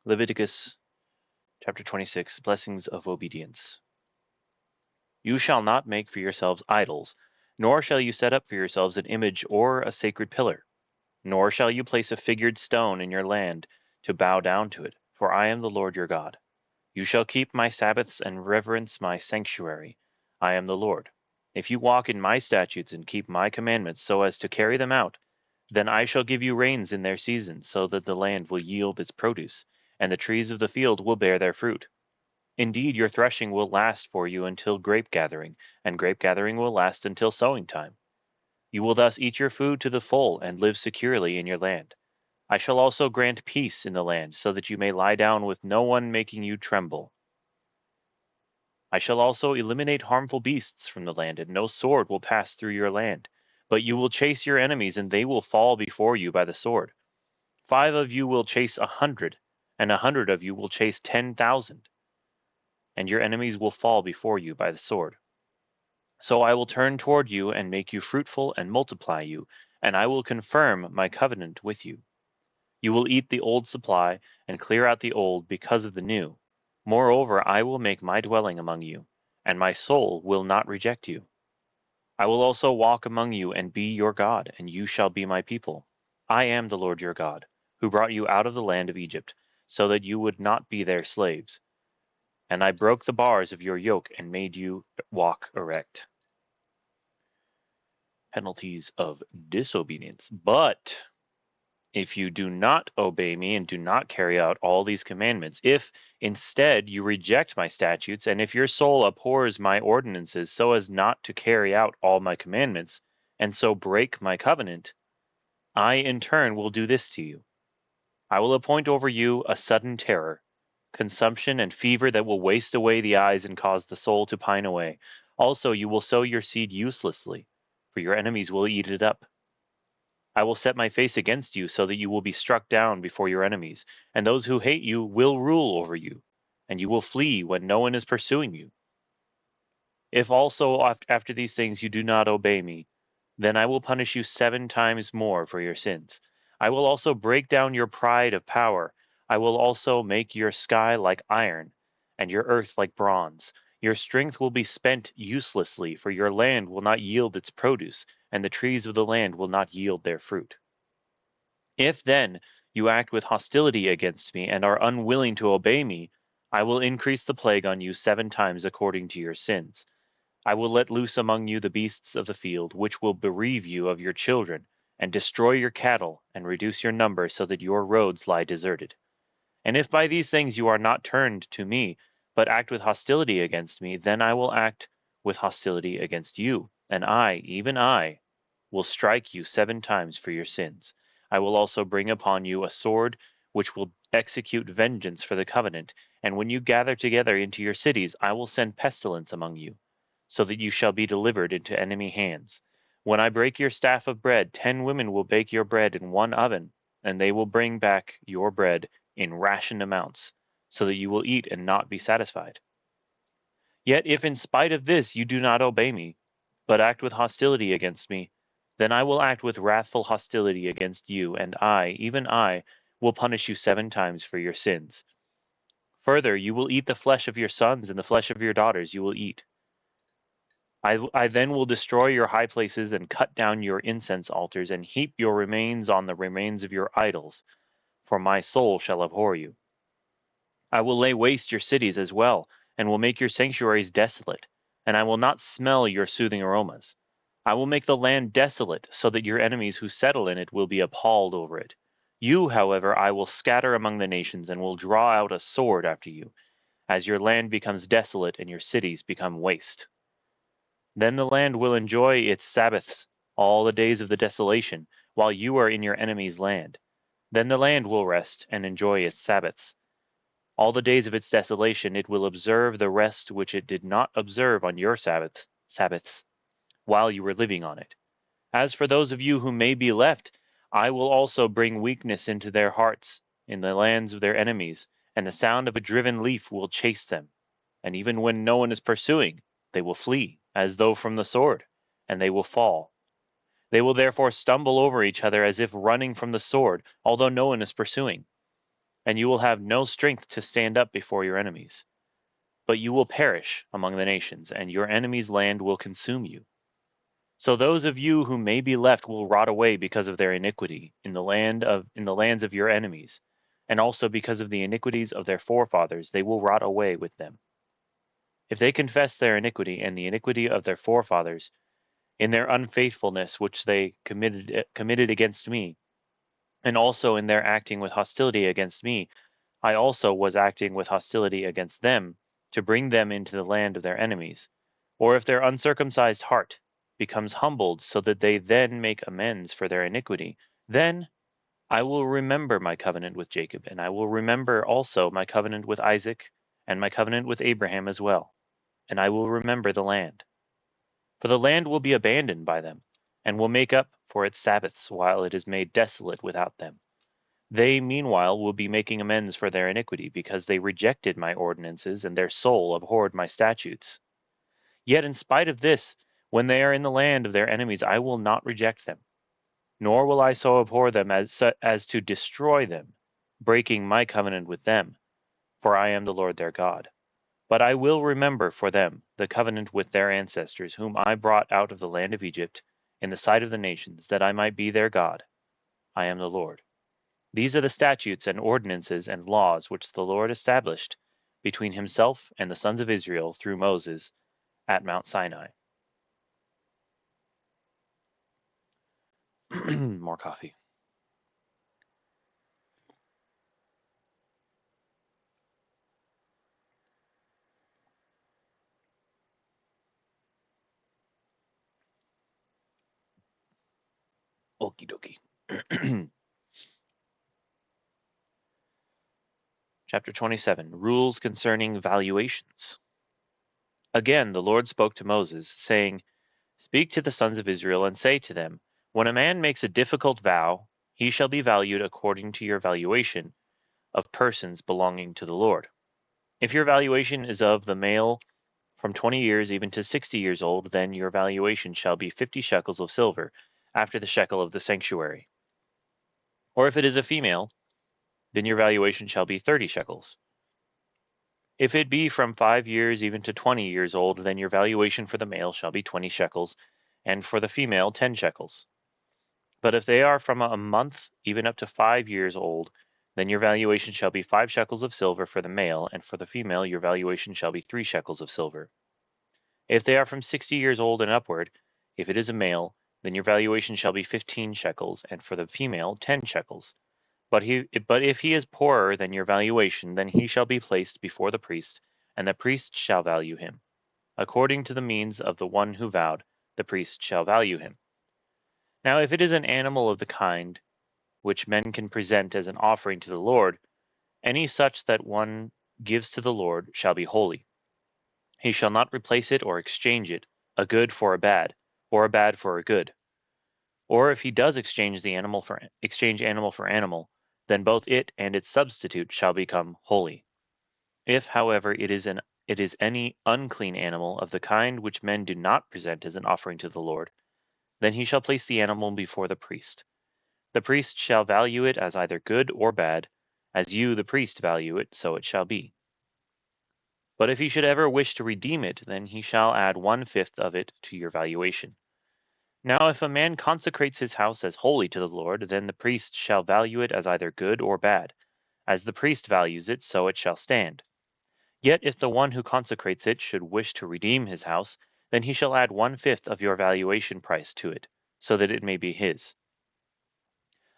Leviticus chapter 26, Blessings of Obedience. You shall not make for yourselves idols, nor shall you set up for yourselves an image or a sacred pillar, nor shall you place a figured stone in your land to bow down to it, for I am the Lord your God. You shall keep my Sabbaths and reverence my sanctuary. I am the Lord. If you walk in my statutes and keep my commandments so as to carry them out, then I shall give you rains in their season, so that the land will yield its produce, and the trees of the field will bear their fruit. Indeed, your threshing will last for you until grape gathering, and grape gathering will last until sowing time. You will thus eat your food to the full and live securely in your land. I shall also grant peace in the land, so that you may lie down with no one making you tremble. I shall also eliminate harmful beasts from the land, and no sword will pass through your land. But you will chase your enemies, and they will fall before you by the sword. 5 of you will chase 100, and 100 of you will chase 10,000, and your enemies will fall before you by the sword. So I will turn toward you and make you fruitful and multiply you, and I will confirm my covenant with you. You will eat the old supply and clear out the old because of the new. Moreover, I will make my dwelling among you, and my soul will not reject you. I will also walk among you and be your God, and you shall be my people. I am the Lord your God, who brought you out of the land of Egypt, so that you would not be their slaves. And I broke the bars of your yoke and made you walk erect. Penalties of disobedience. But if you do not obey me and do not carry out all these commandments, if instead you reject my statutes, and if your soul abhors my ordinances so as not to carry out all my commandments, and so break my covenant, I in turn will do this to you. I will appoint over you a sudden terror, consumption and fever that will waste away the eyes and cause the soul to pine away. Also, you will sow your seed uselessly, for your enemies will eat it up. I will set my face against you so that you will be struck down before your enemies, and those who hate you will rule over you, and you will flee when no one is pursuing you. If also after these things you do not obey me, then I will punish you 7 times more for your sins. I will also break down your pride of power. I will also make your sky like iron, and your earth like bronze. Your strength will be spent uselessly, for your land will not yield its produce, and the trees of the land will not yield their fruit. If then you act with hostility against me and are unwilling to obey me, I will increase the plague on you 7 times according to your sins. I will let loose among you the beasts of the field, which will bereave you of your children, and destroy your cattle, and reduce your number so that your roads lie deserted. And if by these things you are not turned to me, but act with hostility against me, then I will act with hostility against you, and I, even I, will strike you 7 times for your sins. I will also bring upon you a sword which will execute vengeance for the covenant, and when you gather together into your cities, I will send pestilence among you, so that you shall be delivered into enemy hands. When I break your staff of bread, 10 women will bake your bread in one oven, and they will bring back your bread in rationed amounts, so that you will eat and not be satisfied. Yet if in spite of this you do not obey me, but act with hostility against me, then I will act with wrathful hostility against you, and I, even I, will punish you 7 times for your sins. Further, you will eat the flesh of your sons, and the flesh of your daughters you will eat. I then will destroy your high places and cut down your incense altars, and heap your remains on the remains of your idols, for my soul shall abhor you. I will lay waste your cities as well, and will make your sanctuaries desolate, and I will not smell your soothing aromas. I will make the land desolate, so that your enemies who settle in it will be appalled over it. You, however, I will scatter among the nations, and will draw out a sword after you, as your land becomes desolate and your cities become waste. Then the land will enjoy its Sabbaths all the days of the desolation, while you are in your enemy's land. Then the land will rest and enjoy its Sabbaths. All the days of its desolation it will observe the rest which it did not observe on your Sabbaths, while you were living on it. As for those of you who may be left, I will also bring weakness into their hearts in the lands of their enemies, and the sound of a driven leaf will chase them. And even when no one is pursuing, they will flee, as though from the sword, and they will fall. They will therefore stumble over each other as if running from the sword, although no one is pursuing. and you will have no strength to stand up before your enemies. But you will perish among the nations, and your enemies' land will consume you. So those of you who may be left will rot away because of their iniquity in the lands of your enemies, and also because of the iniquities of their forefathers they will rot away with them. If they confess their iniquity and the iniquity of their forefathers in their unfaithfulness which they committed against me, and also in their acting with hostility against me, I also was acting with hostility against them, to bring them into the land of their enemies. Or if their uncircumcised heart becomes humbled so that they then make amends for their iniquity, then I will remember my covenant with Jacob, and I will remember also my covenant with Isaac, and my covenant with Abraham as well, and I will remember the land. For the land will be abandoned by them, and will make up for its Sabbaths while it is made desolate without them. They meanwhile will be making amends for their iniquity, because they rejected my ordinances, and their soul abhorred my statutes. Yet in spite of this, when they are in the land of their enemies, I will not reject them, nor will I so abhor them as to destroy them, breaking my covenant with them, for I am the Lord their God. But I will remember for them the covenant with their ancestors, whom I brought out of the land of Egypt, in the sight of the nations, that I might be their God. I am the Lord. These are the statutes and ordinances and laws which the Lord established between himself and the sons of Israel through Moses at Mount Sinai. More coffee. Okie dokie. Chapter 27, Rules Concerning Valuations. Again, the Lord spoke to Moses, saying, Speak to the sons of Israel and say to them, When a man makes a difficult vow, he shall be valued according to your valuation of persons belonging to the Lord. If your valuation is of the male from 20 years even to 60 years old, then your valuation shall be 50 shekels of silver, after the shekel of the sanctuary. Or if it is a female, then your valuation shall be 30 shekels. If it be from 5 years even to 20 years old, then your valuation for the male shall be 20 shekels, and for the female 10 shekels. But if they are from a month even up to 5 years old, then your valuation shall be 5 shekels of silver for the male, and for the female your valuation shall be 3 shekels of silver. If they are from 60 years old and upward, if it is a male, then your valuation shall be 15 shekels, and for the female 10 shekels. But if he is poorer than your valuation, then he shall be placed before the priest, and the priest shall value him. According to the means of the one who vowed, the priest shall value him. Now if it is an animal of the kind which men can present as an offering to the Lord, any such that one gives to the Lord shall be holy. He shall not replace it or exchange it, a good for a bad, or a bad for a good. Or if he does exchange animal for animal, then both it and its substitute shall become holy. If, however, it is any unclean animal of the kind which men do not present as an offering to the Lord, then he shall place the animal before the priest. The priest shall value it as either good or bad, as you, the priest, value it, so it shall be. But if he should ever wish to redeem it, then he shall add 1/5 of it to your valuation. Now if a man consecrates his house as holy to the Lord, then the priest shall value it as either good or bad. As the priest values it, so it shall stand. Yet if the one who consecrates it should wish to redeem his house, then he shall add 1/5 of your valuation price to it, so that it may be his.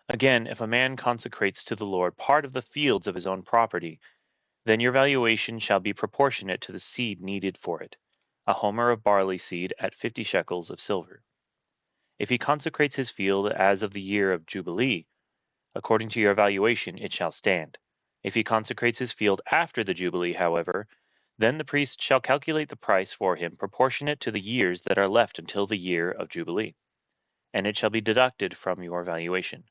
Again, if a man consecrates to the Lord part of the fields of his own property, then your valuation shall be proportionate to the seed needed for it, a homer of barley seed at 50 shekels of silver. If he consecrates his field as of the year of Jubilee, according to your valuation it shall stand. If he consecrates his field after the Jubilee, however, then the priest shall calculate the price for him proportionate to the years that are left until the year of Jubilee, and it shall be deducted from your valuation.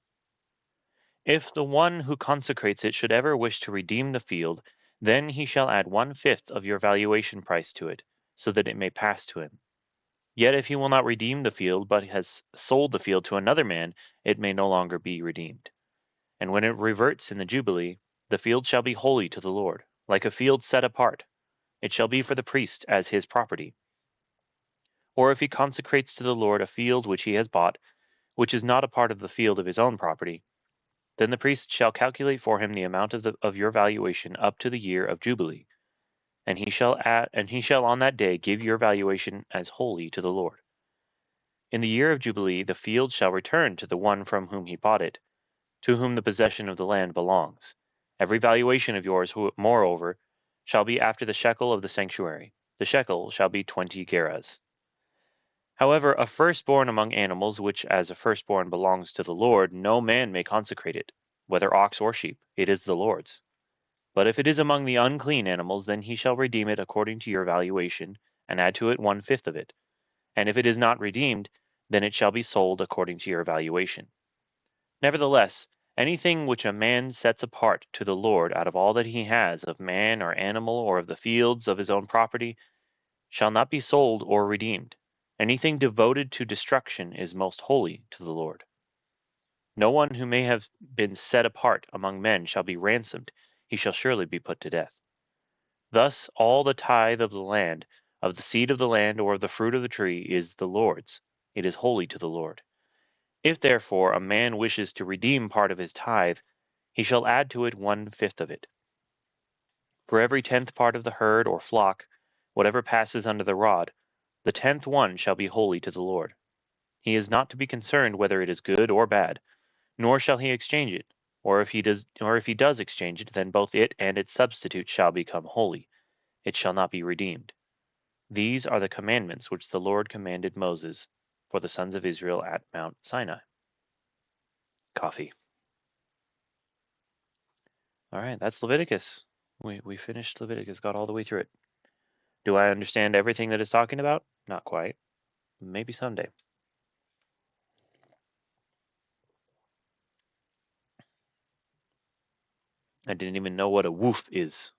If the one who consecrates it should ever wish to redeem the field, then he shall add 1/5 of your valuation price to it, so that it may pass to him. Yet if he will not redeem the field, but has sold the field to another man, it may no longer be redeemed. And when it reverts in the Jubilee, the field shall be holy to the Lord, like a field set apart. It shall be for the priest as his property. Or if he consecrates to the Lord a field which he has bought, which is not a part of the field of his own property, then the priest shall calculate for him the amount of your valuation up to the year of Jubilee, and he shall on that day give your valuation as holy to the Lord. In the year of Jubilee the field shall return to the one from whom he bought it, to whom the possession of the land belongs. Every valuation of yours, moreover, shall be after the shekel of the sanctuary. The shekel shall be 20 gerahs. However, a firstborn among animals, which as a firstborn belongs to the Lord, no man may consecrate it, whether ox or sheep, it is the Lord's. But if it is among the unclean animals, then he shall redeem it according to your valuation, and add to it 1/5 of it. And if it is not redeemed, then it shall be sold according to your valuation. Nevertheless, anything which a man sets apart to the Lord out of all that he has, of man or animal or of the fields of his own property, shall not be sold or redeemed. Anything devoted to destruction is most holy to the Lord. No one who may have been set apart among men shall be ransomed, he shall surely be put to death. Thus all the tithe of the land, of the seed of the land, or of the fruit of the tree, is the Lord's. It is holy to the Lord. If therefore a man wishes to redeem part of his tithe, he shall add to it 1/5 of it. For every 10th part of the herd or flock, whatever passes under the rod, the 10th one shall be holy to the Lord. He is not to be concerned whether it is good or bad, nor shall he exchange it. Or if he does exchange it, then both it and its substitute shall become holy. It shall not be redeemed. These are the commandments which the Lord commanded Moses for the sons of Israel at Mount Sinai. Coffee. All right, that's Leviticus. We finished Leviticus, got all the way through it. Do I understand everything that it's talking about? Not quite. Maybe someday. I didn't even know what a woof is.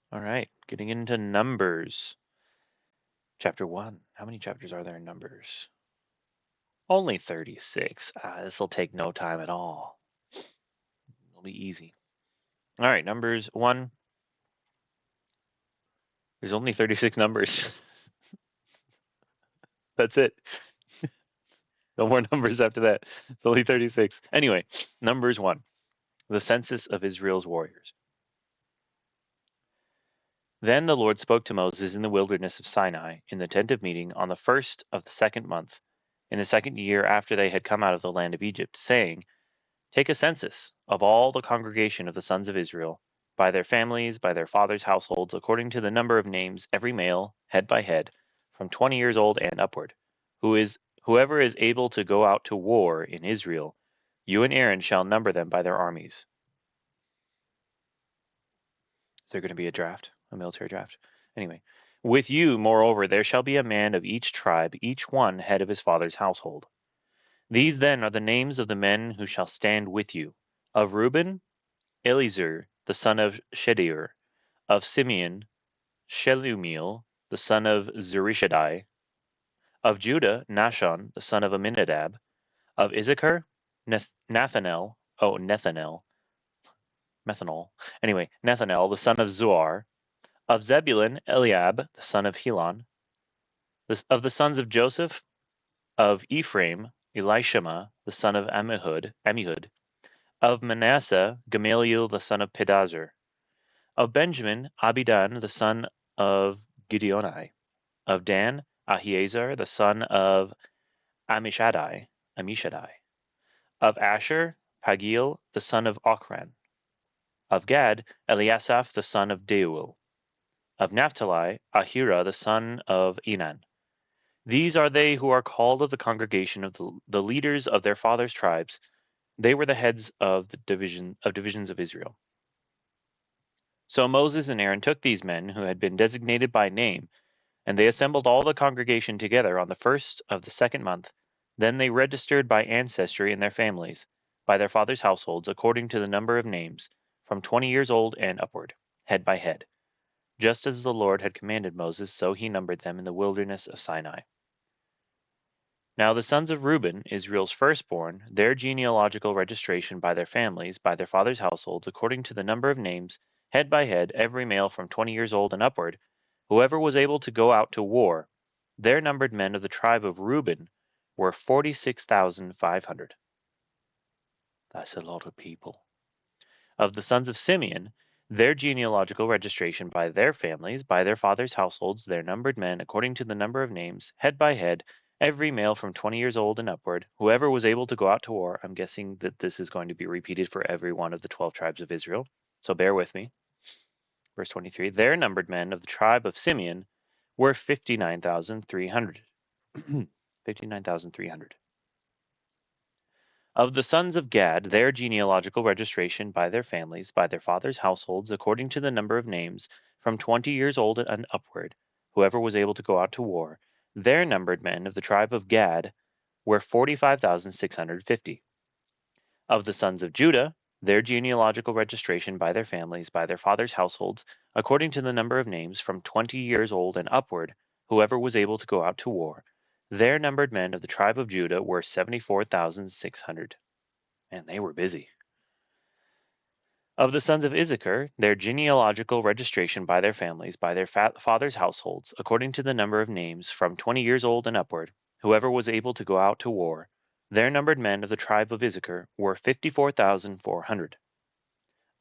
All right, getting into Numbers. Chapter 1. How many chapters are there in Numbers? Only 36. This will take no time at all. It'll be easy. All right, Numbers 1. There's only 36 numbers. That's it. No more numbers after that. It's only 36. Anyway, Numbers 1. The census of Israel's warriors. Then the Lord spoke to Moses in the wilderness of Sinai, in the tent of meeting, on the first of the second month, in the second year after they had come out of the land of Egypt, saying, Take a census of all the congregation of the sons of Israel, by their families, by their fathers' households, according to the number of names, every male, head by head, from 20 years old and upward, whoever is able to go out to war in Israel. You and Aaron shall number them by their armies. Is there going to be a military draft? Anyway, with you, moreover, there shall be a man of each tribe, each one head of his father's household. These then are the names of the men who shall stand with you. Of Reuben, Eliezer, the son of Shedeur. Of Simeon, Shelumiel, the son of Zurishaddai. Of Judah, Nashon, the son of Amminadab. Of Issachar, Nethanel, Nethanel, the son of Zuar. Of Zebulun, Eliab, the son of Helon. Of the sons of Joseph, of Ephraim, Elishama, the son of Ammihud. Of Manasseh, Gamaliel, the son of Pedazur. Of Benjamin, Abidan, the son of Gideoni. Of Dan, Ahiezer, the son of Amishadai. Of Asher, Pagiel, the son of Ochran. Of Gad, Eliasaph, the son of Deuel. Of Naphtali, Ahira, the son of Enan. These are they who are called of the congregation of the leaders of their fathers' tribes. They were the heads of the divisions of Israel. So Moses and Aaron took these men who had been designated by name, and they assembled all the congregation together on the first of the second month. Then they registered by ancestry in their families, by their fathers' households, according to the number of names, from 20 years old and upward, head by head. Just as the Lord had commanded Moses, so he numbered them in the wilderness of Sinai. Now the sons of Reuben, Israel's firstborn, their genealogical registration by their families, by their fathers' households, according to the number of names, head by head, every male from 20 years old and upward, whoever was able to go out to war, their numbered men of the tribe of Reuben were 46,500. That's a lot of people. Of the sons of Simeon, their genealogical registration by their families, by their fathers' households, their numbered men, according to the number of names, head by head, every male from 20 years old and upward, whoever was able to go out to war. I'm guessing that this is going to be repeated for every one of the 12 tribes of Israel, so bear with me. Verse 23, their numbered men of the tribe of Simeon were 59,300. 59,300. Of the sons of Gad, their genealogical registration by their families, by their fathers' households, according to the number of names, from 20 years old and upward, whoever was able to go out to war, their numbered men of the tribe of Gad were 45,650. Of the sons of Judah, their genealogical registration by their families, by their fathers' households, according to the number of names, from 20 years old and upward, whoever was able to go out to war, their numbered men of the tribe of Judah were 74,600. And they were busy. Of the sons of Issachar, their genealogical registration by their families, by their fathers' households, according to the number of names, from 20 years old and upward, whoever was able to go out to war, their numbered men of the tribe of Issachar were 54,400.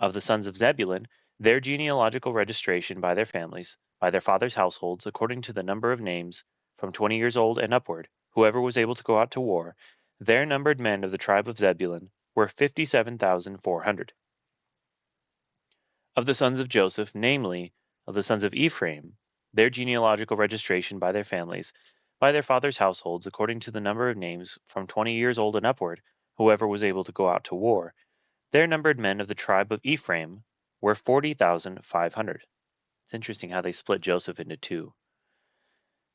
Of the sons of Zebulun, their genealogical registration by their families, by their fathers' households, according to the number of names, from 20 years old and upward, whoever was able to go out to war, their numbered men of the tribe of Zebulun were 57,400. Of the sons of Joseph, namely, of the sons of Ephraim, their genealogical registration by their families, by their fathers' households, according to the number of names, from 20 years old and upward, whoever was able to go out to war, their numbered men of the tribe of Ephraim were 40,500. It's interesting how they split Joseph into two.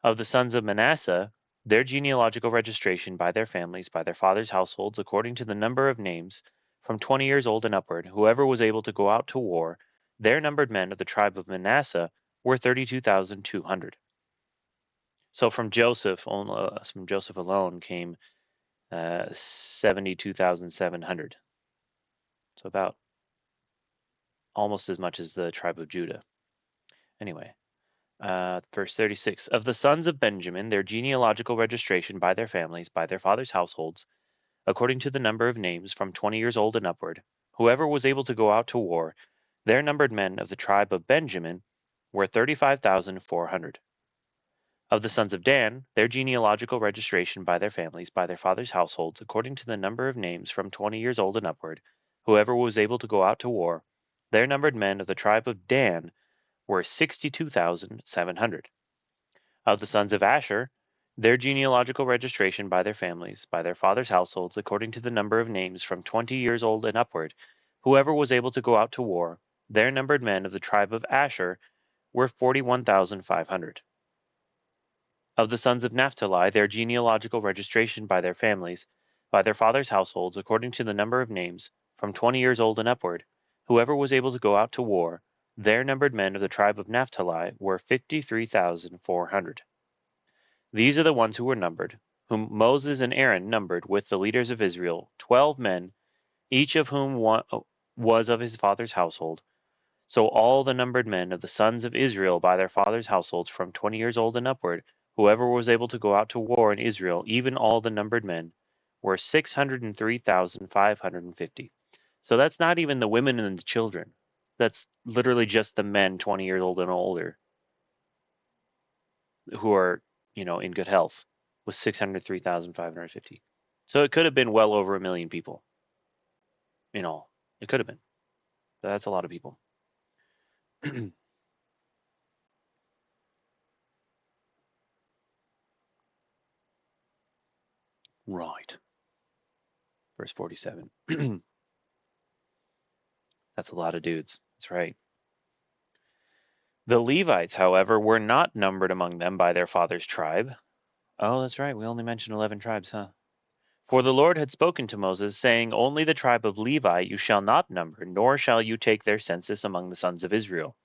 Of the sons of Manasseh, their genealogical registration by their families, by their fathers' households, according to the number of names, from 20 years old and upward, whoever was able to go out to war, their numbered men of the tribe of Manasseh were 32,200. So from Joseph alone came 72,700. So about almost as much as the tribe of Judah. Anyway, verse 36, of the sons of Benjamin, their genealogical registration by their families, by their fathers' households, according to the number of names, from 20 years old and upward, whoever was able to go out to war, their numbered men of the tribe of Benjamin were 35,400. Of the sons of Dan, their genealogical registration by their families, by their fathers' households, according to the number of names, from 20 years old and upward, whoever was able to go out to war, their numbered men of the tribe of Dan were 62,700. Of the sons of Asher, their genealogical registration by their families, by their fathers' households, according to the number of names, from 20 years old and upward, whoever was able to go out to war, their numbered men of the tribe of Asher were 41,500. Of the sons of Naphtali, their genealogical registration by their families, by their fathers' households, according to the number of names, from 20 years old and upward, whoever was able to go out to war, their numbered men of the tribe of Naphtali were 53,400. These are the ones who were numbered, whom Moses and Aaron numbered with the leaders of Israel, 12 men, each of whom was of his father's household. So all the numbered men of the sons of Israel by their fathers' households from 20 years old and upward, whoever was able to go out to war in Israel, even all the numbered men, were 603,550. So that's not even the women and the children. That's literally just the men 20 years old and older who are, in good health, was 603,550. So it could have been well over 1 million people in all. It could have been. That's a lot of people. Right. Verse 47. That's a lot of dudes. That's right. The Levites, however, were not numbered among them by their father's tribe. Oh, that's right. We only mentioned 11 tribes, huh? For the Lord had spoken to Moses, saying, Only the tribe of Levi you shall not number, nor shall you take their census among the sons of Israel.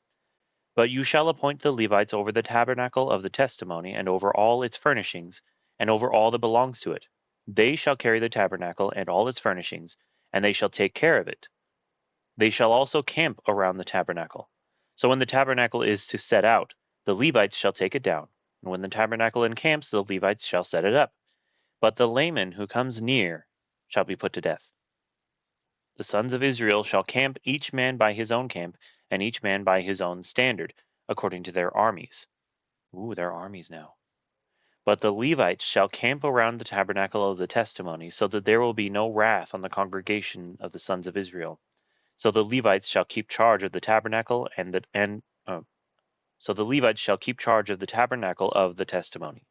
But you shall appoint the Levites over the tabernacle of the testimony, and over all its furnishings, and over all that belongs to it. They shall carry the tabernacle and all its furnishings, and they shall take care of it. They shall also camp around the tabernacle. So when the tabernacle is to set out, the Levites shall take it down, and when the tabernacle encamps, the Levites shall set it up. But the layman who comes near shall be put to death. The sons of Israel shall camp, each man by his own camp, and each man by his own standard, according to their armies. Ooh, their armies now. But the Levites shall camp around the tabernacle of the testimony, so that there will be no wrath on the congregation of the sons of Israel. So the Levites shall keep charge of the tabernacle so the Levites shall keep charge of the tabernacle of the testimony.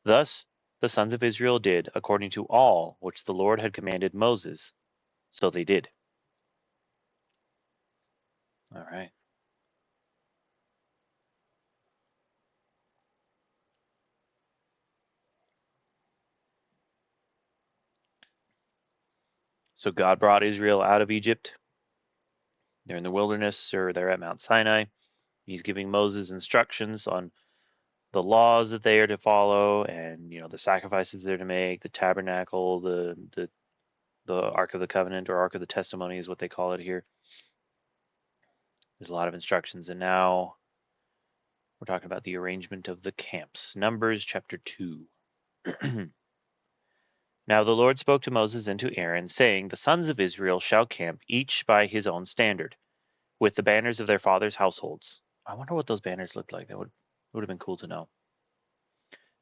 Thus the sons of Israel did according to all which the Lord had commanded Moses, so they did. All right. So God brought Israel out of Egypt. They're in the wilderness, or they're at Mount Sinai. He's giving Moses instructions on the laws that they are to follow, and the sacrifices they're to make, the tabernacle, the Ark of the Covenant, or Ark of the Testimony is what they call it here. There's a lot of instructions, and now we're talking about the arrangement of the camps. Numbers chapter 2. Now the Lord spoke to Moses and to Aaron, saying, The sons of Israel shall camp, each by his own standard, with the banners of their fathers' households. I wonder what those banners looked like. That would have been cool to know.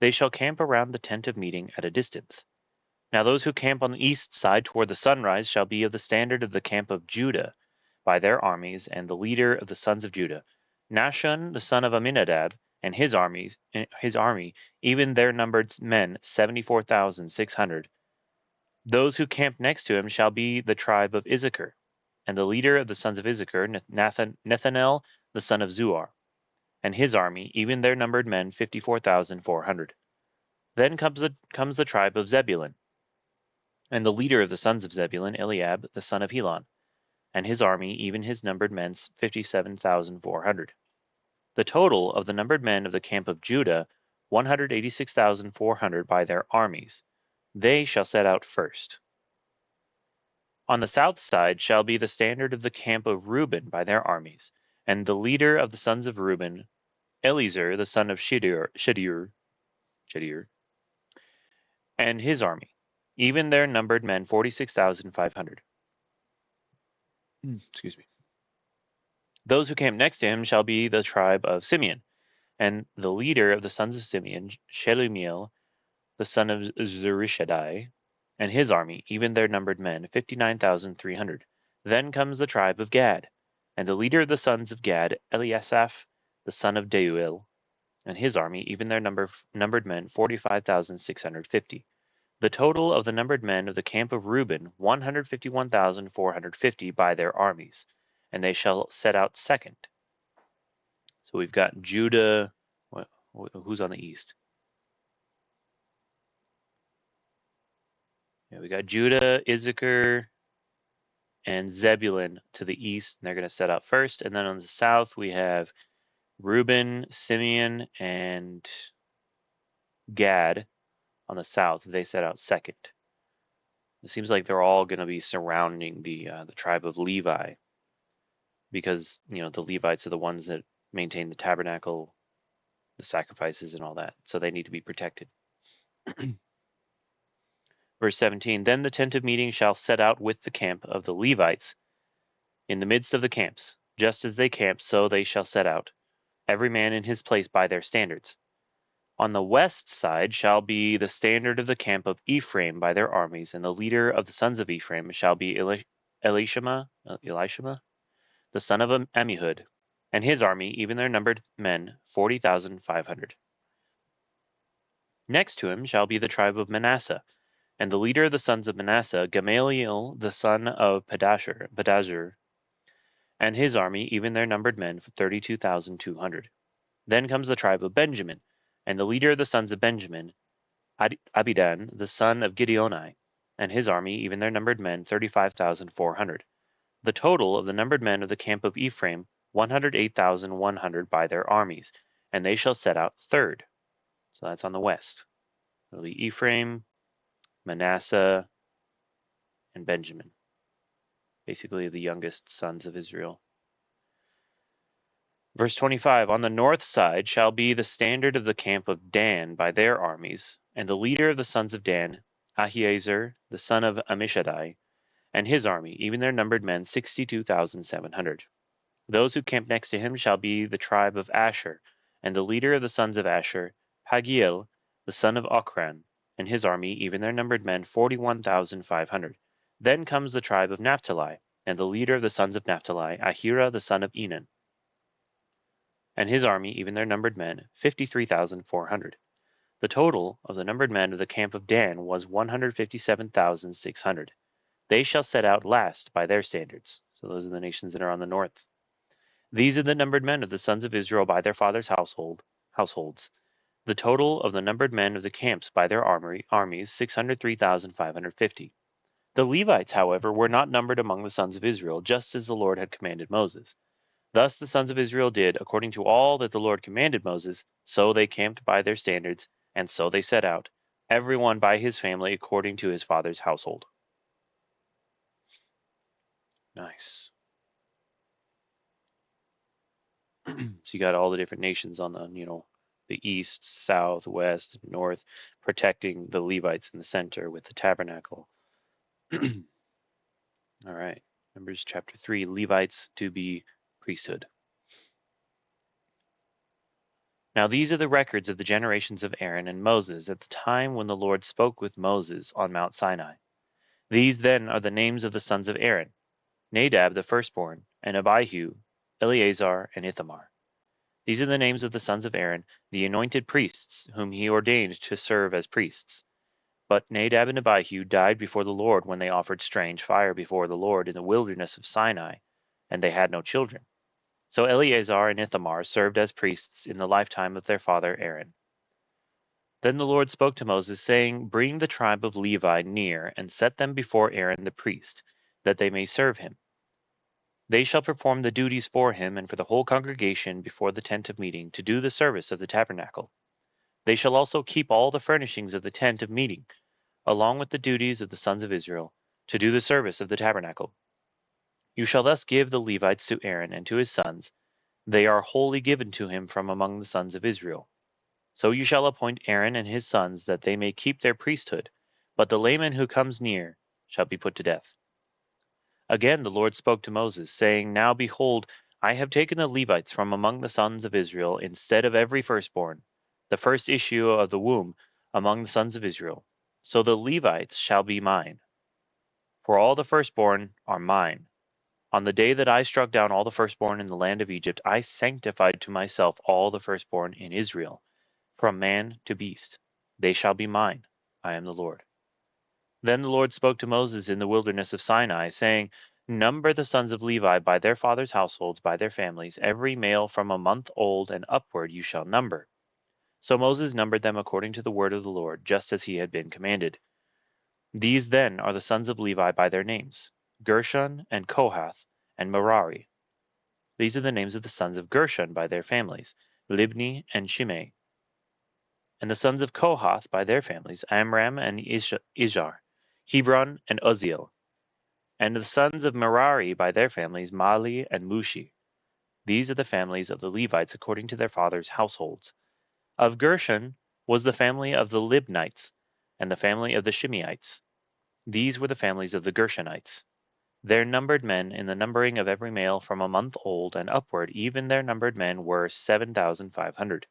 They shall camp around the tent of meeting at a distance. Now those who camp on the east side toward the sunrise shall be of the standard of the camp of Judah by their armies, and the leader of the sons of Judah, Nahshon the son of Amminadab, and his army, even their numbered men 74,600. Those who camp next to him shall be the tribe of Issachar, and the leader of the sons of Issachar, Nethanel the son of Zuar, and his army, even their numbered men 54,400. Then comes the tribe of Zebulun, and the leader of the sons of Zebulun, Eliab the son of Helon, and his army, even his numbered men 57,400. The total of the numbered men of the camp of Judah, 186,400 by their armies. They shall set out first. On the south side shall be the standard of the camp of Reuben by their armies, and the leader of the sons of Reuben, Eliezer the son of Shedeur, and his army, even their numbered men 46,500. Excuse me. Those who camp next to him shall be the tribe of Simeon, and the leader of the sons of Simeon, Shelumiel the son of Zurishaddai, and his army, even their numbered men 59,300. Then comes the tribe of Gad, and the leader of the sons of Gad, Eliasaph the son of Deuel, and his army, even their numbered men 45,650. The total of the numbered men of the camp of Reuben, 151,450 by their armies, and they shall set out second. So we've got Judah. Who's on the east? Yeah, we got Judah, Issachar, and Zebulun to the east, and they're going to set out first. And then on the south, we have Reuben, Simeon, and Gad on the south. They set out second. It seems like they're all going to be surrounding the tribe of Levi, because the Levites are the ones that maintain the tabernacle, the sacrifices, and all that. So they need to be protected. Verse 17, Then the tent of meeting shall set out with the camp of the Levites in the midst of the camps. Just as they camp, so they shall set out, every man in his place by their standards. On the west side shall be the standard of the camp of Ephraim by their armies, and the leader of the sons of Ephraim shall be Elishama, the son of Ammihud, and his army, even their numbered men, 40,500. Next to him shall be the tribe of Manasseh, and the leader of the sons of Manasseh, Gamaliel the son of Pedazur, and his army, even their numbered men, 32,200. Then comes the tribe of Benjamin, and the leader of the sons of Benjamin, Abidan the son of Gideoni, and his army, even their numbered men, 35,400. The total of the numbered men of the camp of Ephraim, 108,100 by their armies, and they shall set out third. So that's on the west. It'll be Ephraim, Manasseh, and Benjamin, basically the youngest sons of Israel. Verse 25, on the north side shall be the standard of the camp of Dan by their armies, and the leader of the sons of Dan, Ahiezer, the son of Ammishaddai, and his army, even their numbered men, 62,700. Those who camp next to him shall be the tribe of Asher, and the leader of the sons of Asher, Pagiel, the son of Ochran, and his army, even their numbered men, 41,500. Then comes the tribe of Naphtali, and the leader of the sons of Naphtali, Ahira, the son of Enan, and his army, even their numbered men, 53,400. The total of the numbered men of the camp of Dan was 157,600. They shall set out last by their standards. So those are the nations that are on the north. These are the numbered men of the sons of Israel by their fathers' households. The total of the numbered men of the camps by their armies, 603,550. The Levites, however, were not numbered among the sons of Israel, just as the Lord had commanded Moses. Thus the sons of Israel did, according to all that the Lord commanded Moses, so they camped by their standards, and so they set out, every one by his family according to his father's household. Nice. So you got all the different nations on the east, south, west, north, protecting the Levites in the center with the tabernacle. All right. Numbers chapter 3, Levites to be priesthood. Now these are the records of the generations of Aaron and Moses at the time when the Lord spoke with Moses on Mount Sinai. These then are the names of the sons of Aaron: Nadab the firstborn, and Abihu, Eleazar, and Ithamar. These are the names of the sons of Aaron, the anointed priests, whom he ordained to serve as priests. But Nadab and Abihu died before the Lord when they offered strange fire before the Lord in the wilderness of Sinai, and they had no children. So Eleazar and Ithamar served as priests in the lifetime of their father Aaron. Then the Lord spoke to Moses, saying, bring the tribe of Levi near, and set them before Aaron the priest, that they may serve him. They shall perform the duties for him and for the whole congregation before the tent of meeting, to do the service of the tabernacle. They shall also keep all the furnishings of the tent of meeting, along with the duties of the sons of Israel, to do the service of the tabernacle. You shall thus give the Levites to Aaron and to his sons. They are wholly given to him from among the sons of Israel. So you shall appoint Aaron and his sons, that they may keep their priesthood, but the layman who comes near shall be put to death. Again the Lord spoke to Moses, saying, now behold, I have taken the Levites from among the sons of Israel instead of every firstborn, the first issue of the womb among the sons of Israel. So the Levites shall be mine. For all the firstborn are mine. On the day that I struck down all the firstborn in the land of Egypt, I sanctified to myself all the firstborn in Israel, from man to beast. They shall be mine. I am the Lord. Then the Lord spoke to Moses in the wilderness of Sinai, saying, number the sons of Levi by their fathers' households, by their families, every male from a month old and upward you shall number. So Moses numbered them according to the word of the Lord, just as he had been commanded. These then are the sons of Levi by their names: Gershon and Kohath and Merari. These are the names of the sons of Gershon by their families: Libni and Shimei. And the sons of Kohath by their families: Amram and Izhar, Hebron and Uzziel. And the sons of Merari by their families: Mali and Mushi. These are the families of the Levites according to their fathers' households. Of Gershon was the family of the Libnites, and the family of the Shimeites. These were the families of the Gershonites. Their numbered men in the numbering of every male from a month old and upward, even their numbered men were 7,500.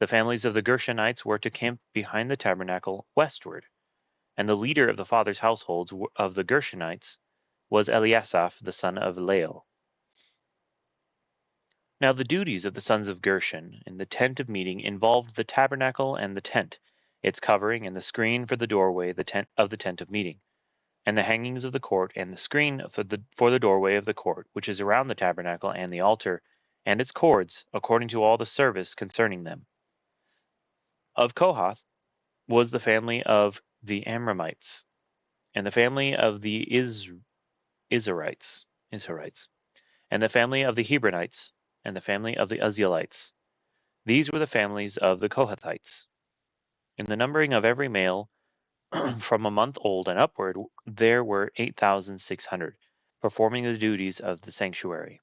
The families of the Gershonites were to camp behind the tabernacle westward, and the leader of the fathers' households of the Gershonites was Eliasaph the son of Lael. Now the duties of the sons of Gershon in the tent of meeting involved the tabernacle and the tent, its covering and the screen for the doorway the tent of meeting, and the hangings of the court and the screen for the doorway of the court, which is around the tabernacle and the altar, and its cords, according to all the service concerning them. Of Kohath was the family of the Amramites. and the family of the Israelites, and the family of the Hebronites, and the family of the Uzzielites. These were the families of the Kohathites. In the numbering of every male from a month old and upward, there were 8,600, performing the duties of the sanctuary.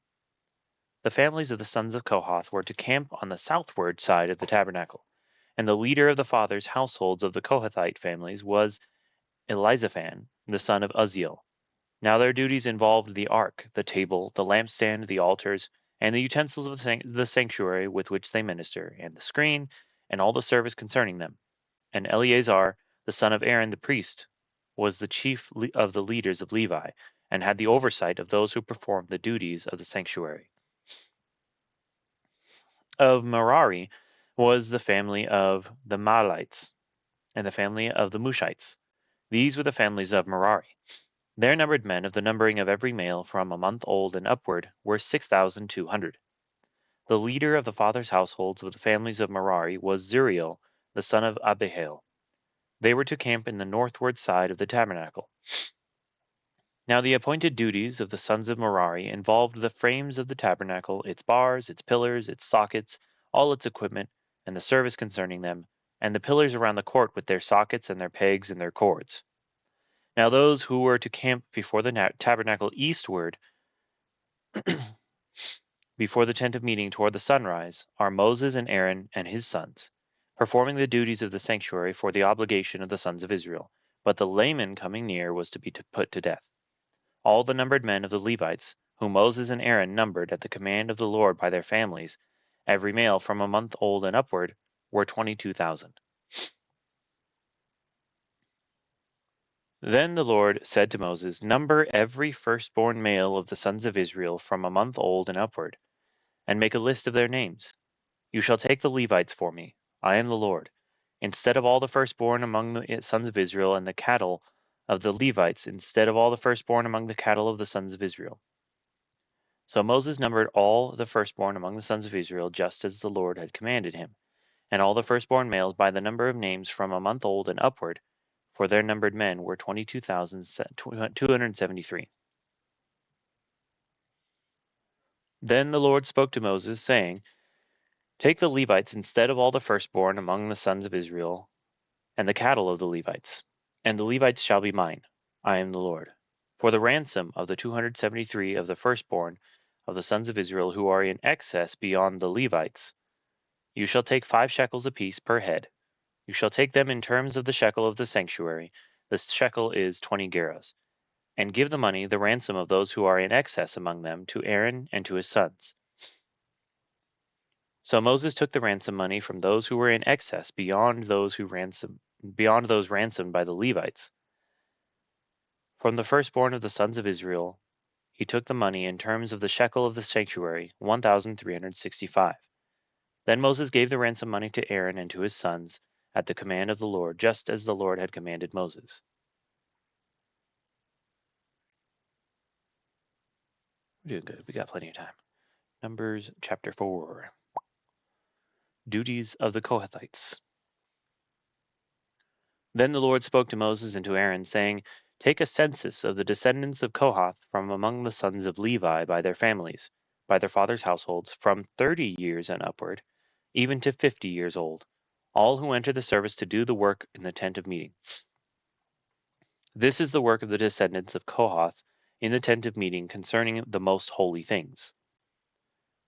The families of the sons of Kohath were to camp on the southward side of the tabernacle, and the leader of the fathers' households of the Kohathite families was Elizaphan, the son of Uzziel. Now their duties involved the ark, the table, the lampstand, the altars, and the utensils of the sanctuary with which they minister, and the screen, and all the service concerning them. And Eleazar, the son of Aaron the priest, was the chief of the leaders of Levi, and had the oversight of those who performed the duties of the sanctuary. Of Merari was the family of the Mahlites, and the family of the Mushites. These were the families of Merari. Their numbered men of the numbering of every male from a month old and upward were 6,200. The leader of the fathers' households of the families of Merari was Zuriel, the son of Abihail. They were to camp in the northward side of the tabernacle. Now the appointed duties of the sons of Merari involved the frames of the tabernacle, its bars, its pillars, its sockets, all its equipment, and the service concerning them, and the pillars around the court with their sockets and their pegs and their cords. Now those who were to camp before the tabernacle eastward, before the tent of meeting toward the sunrise, are Moses and Aaron and his sons, performing the duties of the sanctuary for the obligation of the sons of Israel. But the layman coming near was to be put to death. All the numbered men of the Levites, whom Moses and Aaron numbered at the command of the Lord by their families, every male from a month old and upward, were 22,000. Then the Lord said to Moses, Number every firstborn male of the sons of Israel from a month old and upward, and make a list of their names. You shall take the Levites for me. I am the Lord. Instead of all the firstborn among the sons of Israel, and the cattle of the Levites, instead of all the firstborn among the cattle of the sons of Israel. So Moses numbered all the firstborn among the sons of Israel, just as the Lord had commanded him, and all the firstborn males by the number of names from a month old and upward, for their numbered men were 22,273. Then the Lord spoke to Moses, saying, Take the Levites instead of all the firstborn among the sons of Israel, and the cattle of the Levites, and the Levites shall be mine. I am the Lord. For the ransom of the 273 of the firstborn of the sons of Israel who are in excess beyond the Levites, you shall take 5 shekels apiece per head. You shall take them in terms of the shekel of the sanctuary. The shekel is 20 gerahs. And give the money, the ransom of those who are in excess among them, to Aaron and to his sons. So Moses took the ransom money from those who were in excess beyond those ransomed by the Levites. From the firstborn of the sons of Israel, he took the money in terms of the shekel of the sanctuary, 1,365. Then Moses gave the ransom money to Aaron and to his sons at the command of the Lord, just as the Lord had commanded Moses. We're doing good. We got plenty of time. Numbers chapter 4. Duties of the Kohathites. Then the Lord spoke to Moses and to Aaron, saying, Take a census of the descendants of Kohath from among the sons of Levi by their families, by their fathers' households, from 30 years and upward, even to 50 years old, all who enter the service to do the work in the tent of meeting. This is the work of the descendants of Kohath in the tent of meeting concerning the most holy things.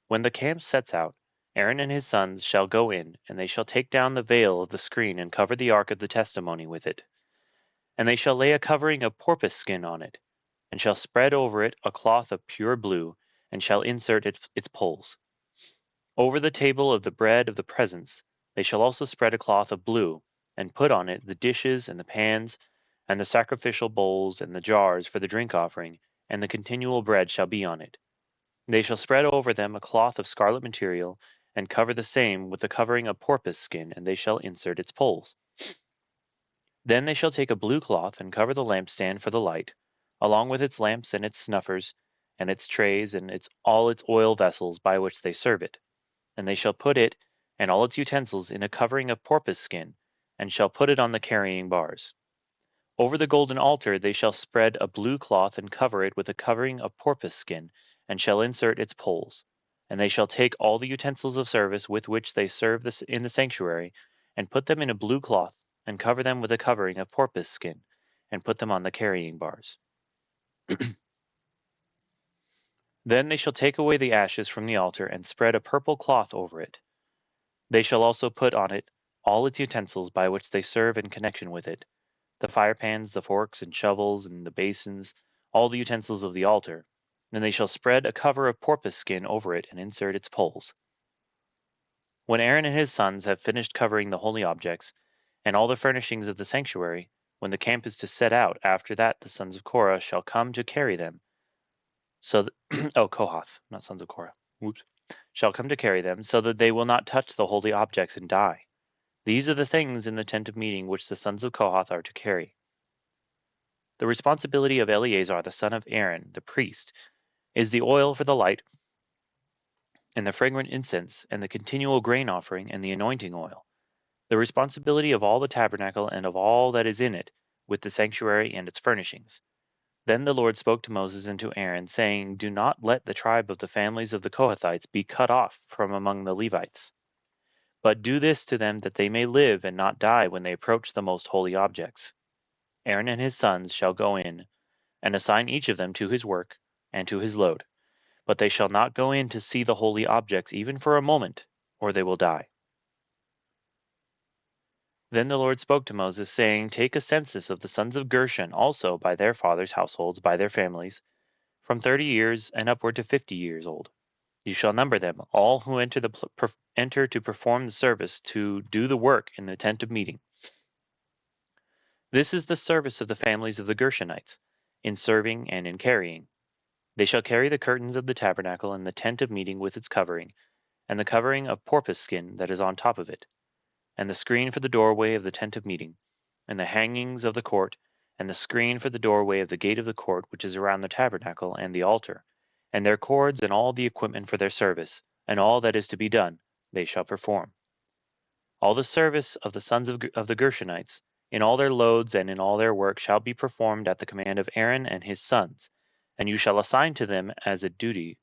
When the camp sets out, Aaron and his sons shall go in, and they shall take down the veil of the screen and cover the ark of the testimony with it. And they shall lay a covering of porpoise skin on it, and shall spread over it a cloth of pure blue, and shall insert its poles. Over the table of the bread of the presence they shall also spread a cloth of blue, and put on it the dishes and the pans, and the sacrificial bowls and the jars for the drink offering, and the continual bread shall be on it. They shall spread over them a cloth of scarlet material, and cover the same with the covering of porpoise skin, and they shall insert its poles. Then they shall take a blue cloth and cover the lampstand for the light, along with its lamps and its snuffers, and its trays and all its oil vessels by which they serve it. And they shall put it and all its utensils in a covering of porpoise skin, and shall put it on the carrying bars. Over the golden altar they shall spread a blue cloth and cover it with a covering of porpoise skin, and shall insert its poles. And they shall take all the utensils of service with which they serve in the sanctuary, and put them in a blue cloth, and cover them with a covering of porpoise skin, and put them on the carrying bars. Then they shall take away the ashes from the altar, and spread a purple cloth over it. They shall also put on it all its utensils by which they serve in connection with it, the firepans, the forks and shovels, and the basins, all the utensils of the altar. Then they shall spread a cover of porpoise skin over it and insert its poles. When Aaron and his sons have finished covering the holy objects and all the furnishings of the sanctuary, when the camp is to set out, after that the sons of Korah shall come to carry them. Kohath, not sons of Korah. Whoops. Shall come to carry them, so that they will not touch the holy objects and die. These are the things in the tent of meeting which the sons of Kohath are to carry. The responsibility of Eleazar the son of Aaron, the priest, is the oil for the light, and the fragrant incense, and the continual grain offering, and the anointing oil. The responsibility of all the tabernacle and of all that is in it, with the sanctuary and its furnishings. Then the Lord spoke to Moses and to Aaron, saying, Do not let the tribe of the families of the Kohathites be cut off from among the Levites. But do this to them that they may live and not die when they approach the most holy objects. Aaron and his sons shall go in, and assign each of them to his work and to his load. But they shall not go in to see the holy objects even for a moment, or they will die. Then the Lord spoke to Moses, saying, Take a census of the sons of Gershon also by their fathers' households, by their families, from 30 years and upward to 50 years old. You shall number them, all who enter to perform the service, to do the work in the tent of meeting. This is the service of the families of the Gershonites, in serving and in carrying. They shall carry the curtains of the tabernacle and the tent of meeting with its covering, and the covering of porpoise skin that is on top of it, and the screen for the doorway of the tent of meeting, and the hangings of the court, and the screen for the doorway of the gate of the court which is around the tabernacle and the altar, and their cords and all the equipment for their service, and all that is to be done, they shall perform. All the service of the sons of the Gershonites, in all their loads and in all their work, shall be performed at the command of Aaron and his sons, and you shall assign to them as a duty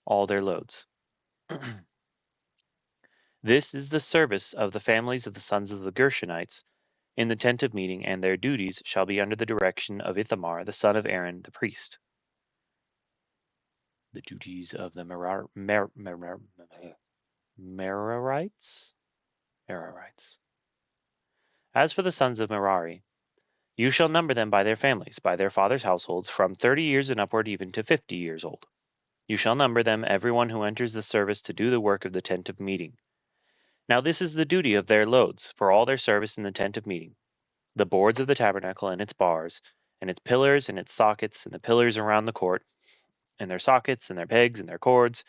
all their loads. This is the service of the families of the sons of the Gershonites in the tent of meeting, and their duties shall be under the direction of Ithamar, the son of Aaron, the priest. The duties of the Merarites? As for the sons of Merari, you shall number them by their families, by their fathers' households, from 30 years and upward even to 50 years old. You shall number them, everyone who enters the service to do the work of the tent of meeting. Now this is the duty of their loads, for all their service in the tent of meeting: the boards of the tabernacle and its bars, and its pillars and its sockets, and the pillars around the court, and their sockets, and their pegs, and their cords,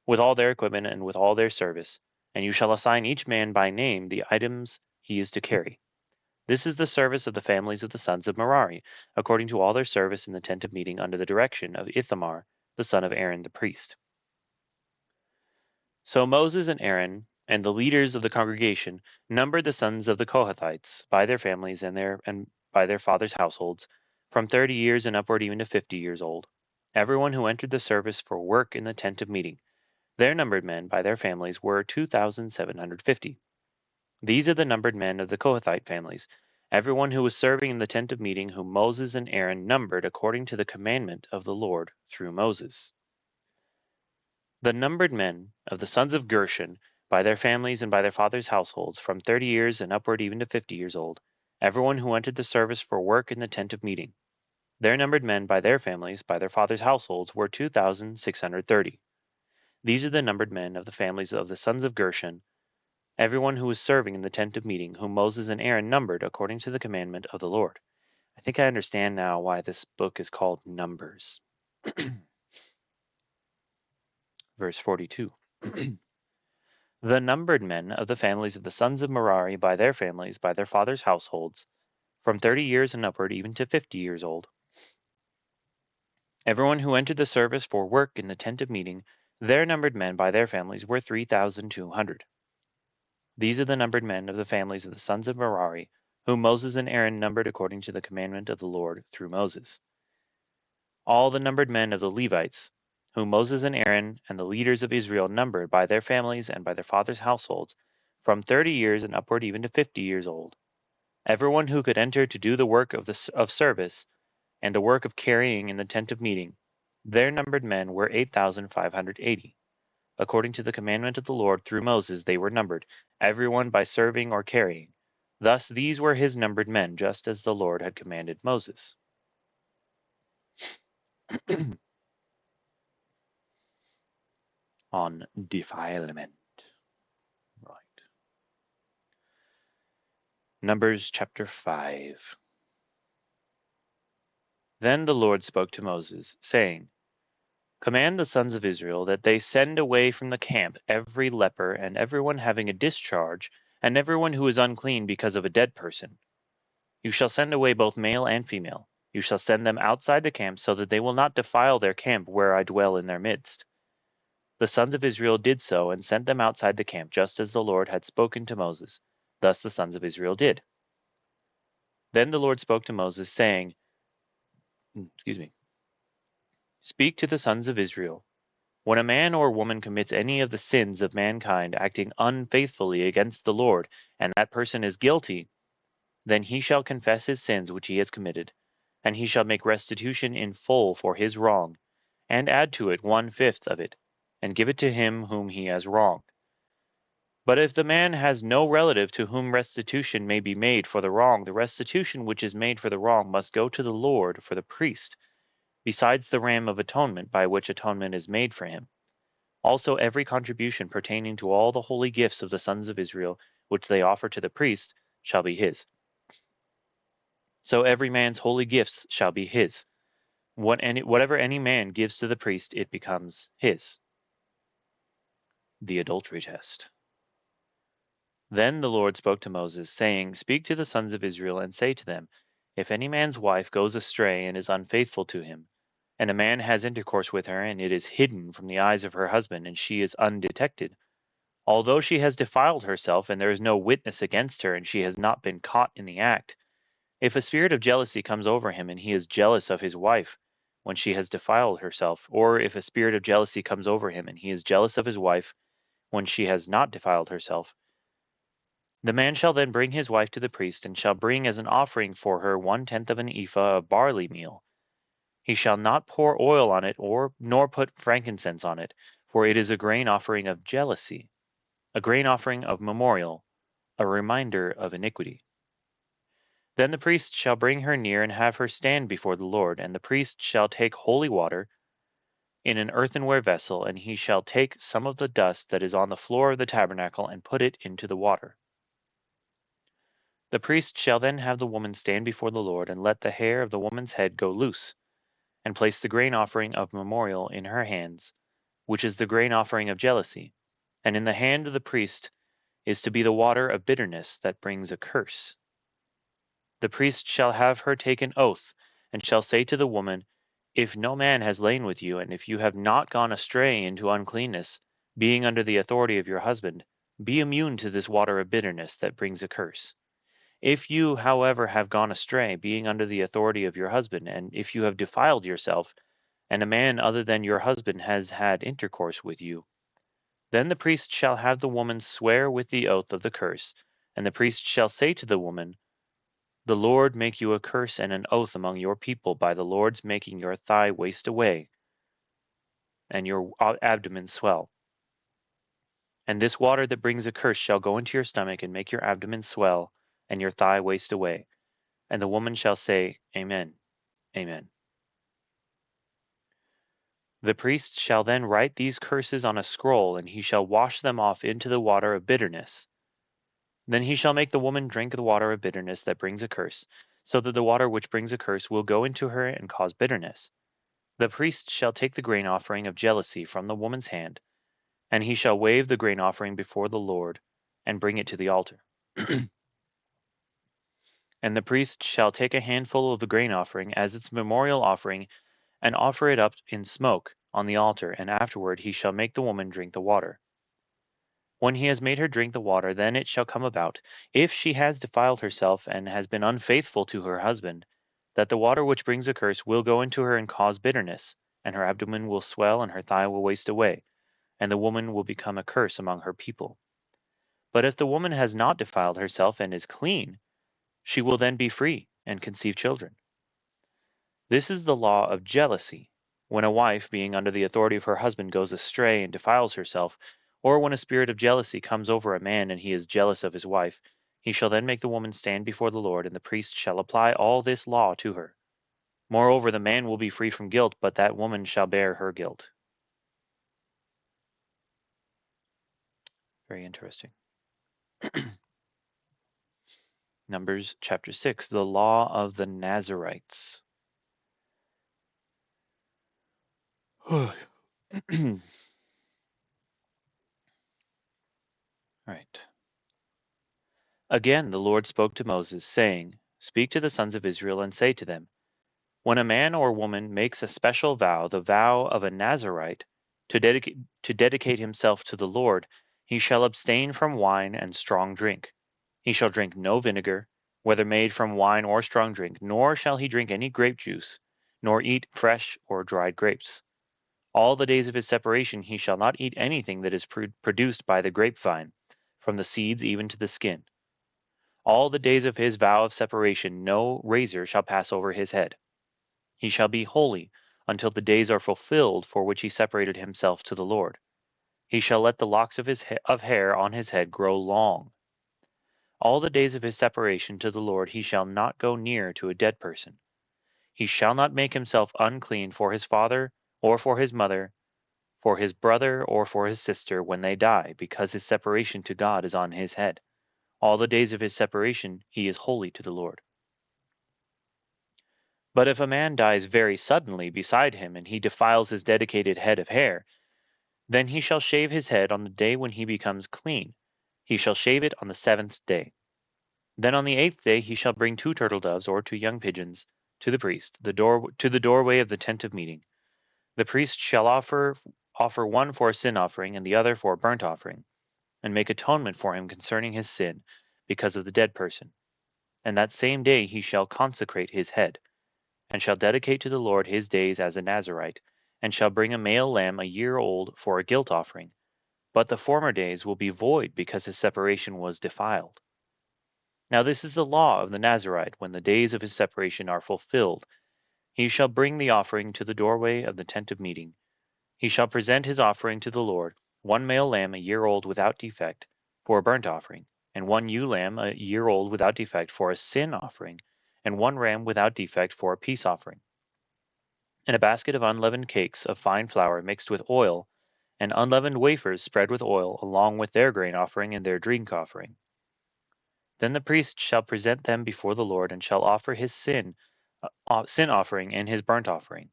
with all their equipment and with all their service. And you shall assign each man by name the items he is to carry. This is the service of the families of the sons of Merari, according to all their service in the tent of meeting, under the direction of Ithamar, the son of Aaron the priest. So Moses and Aaron and the leaders of the congregation numbered the sons of the Kohathites by their families and by their fathers' households, from 30 years and upward even to 50 years old, everyone who entered the service for work in the tent of meeting. Their numbered men by their families were 2,750. These are the numbered men of the Kohathite families, everyone who was serving in the tent of meeting, whom Moses and Aaron numbered according to the commandment of the Lord through Moses. The numbered men of the sons of Gershon by their families and by their fathers' households, from 30 years and upward even to 50 years old, everyone who entered the service for work in the tent of meeting. Their numbered men by their families, by their fathers' households, were 2,630. These are the numbered men of the families of the sons of Gershon, everyone who was serving in the tent of meeting, whom Moses and Aaron numbered according to the commandment of the Lord. I think I understand now why this book is called Numbers. Verse 42. The numbered men of the families of the sons of Merari by their families, by their fathers' households, from 30 years and upward even to 50 years old, everyone who entered the service for work in the tent of meeting, their numbered men by their families were 3,200. These are the numbered men of the families of the sons of Merari, whom Moses and Aaron numbered according to the commandment of the Lord through Moses. All the numbered men of the Levites, whom Moses and Aaron and the leaders of Israel numbered by their families and by their fathers' households, from 30 years and upward even to 50 years old. Everyone who could enter to do the work of service and the work of carrying in the tent of meeting, their numbered men were 8,580. According to the commandment of the Lord through Moses, they were numbered, everyone by serving or carrying. Thus these were his numbered men, just as the Lord had commanded Moses. On defilement. Right. Numbers chapter 5. Then the Lord spoke to Moses, saying, Command the sons of Israel that they send away from the camp every leper and everyone having a discharge, and everyone who is unclean because of a dead person. You shall send away both male and female. You shall send them outside the camp so that they will not defile their camp where I dwell in their midst. The sons of Israel did so and sent them outside the camp just as the Lord had spoken to Moses. Thus the sons of Israel did. Then the Lord spoke to Moses, saying, Speak to the sons of Israel. When a man or woman commits any of the sins of mankind acting unfaithfully against the Lord, and that person is guilty, then he shall confess his sins which he has committed, and he shall make restitution in full for his wrong, and add to it 1/5 of it, and give it to him whom he has wronged. But if the man has no relative to whom restitution may be made for the wrong, the restitution which is made for the wrong must go to the Lord for the priest, besides the ram of atonement by which atonement is made for him. Also every contribution pertaining to all the holy gifts of the sons of Israel, which they offer to the priest, shall be his. So every man's holy gifts shall be his. Whatever any man gives to the priest, it becomes his. The adultery test. Then the Lord spoke to Moses, saying, Speak to the sons of Israel, and say to them, If any man's wife goes astray and is unfaithful to him, and a man has intercourse with her, and it is hidden from the eyes of her husband, and she is undetected, although she has defiled herself, and there is no witness against her, and she has not been caught in the act, if a spirit of jealousy comes over him, and he is jealous of his wife when she has defiled herself, or if a spirit of jealousy comes over him, and he is jealous of his wife when she has not defiled herself, the man shall then bring his wife to the priest, and shall bring as an offering for her 1/10 of an ephah of barley meal. He shall not pour oil on it, nor put frankincense on it, for it is a grain offering of jealousy, a grain offering of memorial, a reminder of iniquity. Then the priest shall bring her near and have her stand before the Lord, and the priest shall take holy water in an earthenware vessel, and he shall take some of the dust that is on the floor of the tabernacle and put it into the water. The priest shall then have the woman stand before the Lord, and let the hair of the woman's head go loose, and place the grain offering of memorial in her hands, which is the grain offering of jealousy, and in the hand of the priest is to be the water of bitterness that brings a curse. The priest shall have her take an oath, and shall say to the woman, If no man has lain with you, and if you have not gone astray into uncleanness, being under the authority of your husband, be immune to this water of bitterness that brings a curse. If you, however, have gone astray, being under the authority of your husband, and if you have defiled yourself, and a man other than your husband has had intercourse with you, then the priest shall have the woman swear with the oath of the curse, and the priest shall say to the woman, The Lord make you a curse and an oath among your people by the Lord's making your thigh waste away, and your abdomen swell. And this water that brings a curse shall go into your stomach and make your abdomen swell, and your thigh waste away. And the woman shall say, Amen, Amen. The priest shall then write these curses on a scroll, and he shall wash them off into the water of bitterness. Then he shall make the woman drink the water of bitterness that brings a curse, so that the water which brings a curse will go into her and cause bitterness. The priest shall take the grain offering of jealousy from the woman's hand, and he shall wave the grain offering before the Lord, and bring it to the altar. And the priest shall take a handful of the grain offering as its memorial offering, and offer it up in smoke on the altar, and afterward he shall make the woman drink the water. When he has made her drink the water, then it shall come about, if she has defiled herself and has been unfaithful to her husband, that the water which brings a curse will go into her and cause bitterness, and her abdomen will swell and her thigh will waste away, and the woman will become a curse among her people. But if the woman has not defiled herself and is clean, she will then be free and conceive children. This is the law of jealousy. When a wife, being under the authority of her husband, goes astray and defiles herself, or when a spirit of jealousy comes over a man and he is jealous of his wife, he shall then make the woman stand before the Lord, and the priest shall apply all this law to her. Moreover, the man will be free from guilt, but that woman shall bear her guilt. Very interesting. Numbers chapter 6, the law of the Nazarites. All right. Again, the Lord spoke to Moses, saying, Speak to the sons of Israel and say to them, When a man or woman makes a special vow, the vow of a Nazarite, to dedicate himself to the Lord, he shall abstain from wine and strong drink. He shall drink no vinegar, whether made from wine or strong drink, nor shall he drink any grape juice, nor eat fresh or dried grapes. All the days of his separation he shall not eat anything that is produced by the grapevine, from the seeds even to the skin. All the days of his vow of separation no razor shall pass over his head. He shall be holy until the days are fulfilled for which he separated himself to the Lord. He shall let the locks of of hair on his head grow long. All the days of his separation to the Lord he shall not go near to a dead person. He shall not make himself unclean for his father or for his mother, for his brother or for his sister when they die, because his separation to God is on his head. All the days of his separation he is holy to the Lord. But if a man dies very suddenly beside him, and he defiles his dedicated head of hair, then he shall shave his head on the day when he becomes clean. He shall shave it on the 7th day. Then on the 8th day he shall bring 2 turtle doves or 2 young pigeons to the priest, to the doorway of the tent of meeting. The priest shall offer one for a sin offering and the other for a burnt offering, and make atonement for him concerning his sin, because of the dead person. And that same day he shall consecrate his head, and shall dedicate to the Lord his days as a Nazarite, and shall bring a male lamb a year old for a guilt offering. But the former days will be void, because his separation was defiled. Now this is the law of the Nazarite when the days of his separation are fulfilled. He shall bring the offering to the doorway of the tent of meeting. He shall present his offering to the Lord, one male lamb a year old without defect, for a burnt offering, and one ewe lamb a year old without defect for a sin offering, and one ram without defect for a peace offering, and a basket of unleavened cakes of fine flour mixed with oil, and unleavened wafers spread with oil, along with their grain offering and their drink offering. Then the priest shall present them before the Lord, and shall offer his sin offering and his burnt offering.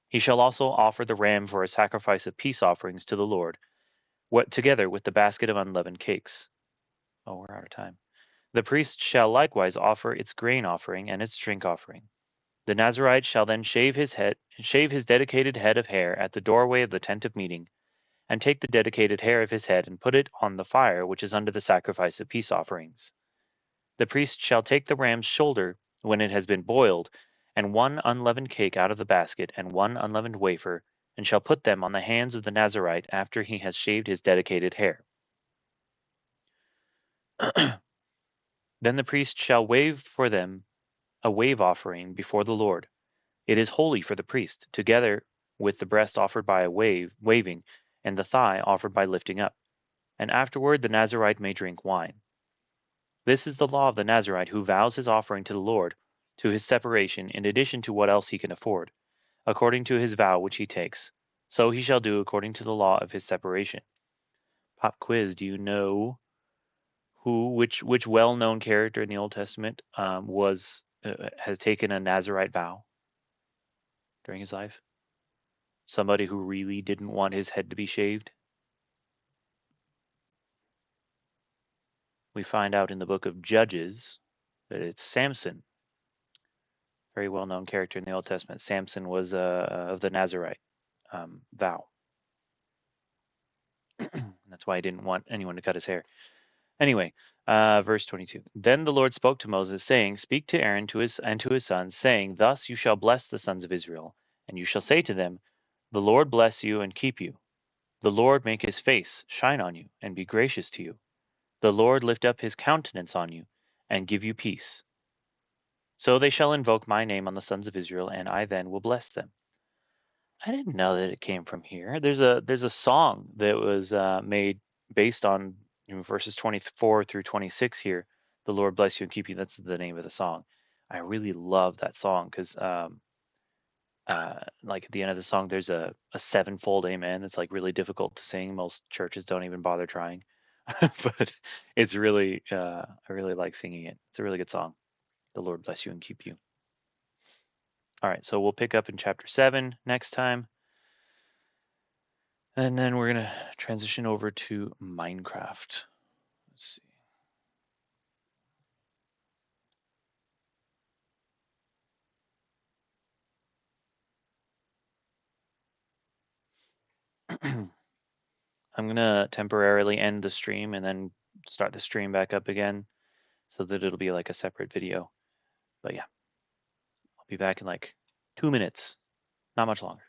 He shall also offer the ram for a sacrifice of peace offerings to the Lord, together with the basket of unleavened cakes. Oh, we're out of time. The priest shall likewise offer its grain offering and its drink offering. The Nazarite shall then shave his dedicated head of hair at the doorway of the tent of meeting, and take the dedicated hair of his head and put it on the fire which is under the sacrifice of peace offerings. The priest shall take the ram's shoulder when it has been boiled, and one unleavened cake out of the basket, and one unleavened wafer, and shall put them on the hands of the Nazarite after he has shaved his dedicated hair. Then the priest shall wave for them a wave offering before the Lord. It is holy for the priest, together with the breast offered by a waving, and the thigh offered by lifting up. And afterward the Nazarite may drink wine. This is the law of the Nazarite who vows his offering to the Lord, to his separation, in addition to what else he can afford, according to his vow which he takes. So he shall do according to the law of his separation. Pop quiz: do you know which well-known character in the Old Testament has taken a Nazarite vow during his life? Somebody who really didn't want his head to be shaved? We find out in the book of Judges that it's Samson, very well-known character in the Old Testament. Samson was of the Nazarite vow. That's why I didn't want anyone to cut his hair. Anyway, verse 22. Then the Lord spoke to Moses, saying, Speak to Aaron and to his sons, saying, Thus you shall bless the sons of Israel, and you shall say to them, The Lord bless you and keep you. The Lord make his face shine on you and be gracious to you. The Lord lift up his countenance on you and give you peace. So they shall invoke my name on the sons of Israel, and I then will bless them. I didn't know that it came from here. There's a song that was made based on verses 24 through 26 here. The Lord bless you and keep you. That's the name of the song. I really love that song because like at the end of the song, there's a sevenfold amen. It's like really difficult to sing. Most churches don't even bother trying, but it's really I really like singing it. It's a really good song. The Lord bless you and keep you. All right, so we'll pick up in chapter 7 next time. And then we're going to transition over to Minecraft. Let's see. I'm going to temporarily end the stream and then start the stream back up again so that it'll be like a separate video. But yeah, I'll be back in like 2 minutes, not much longer.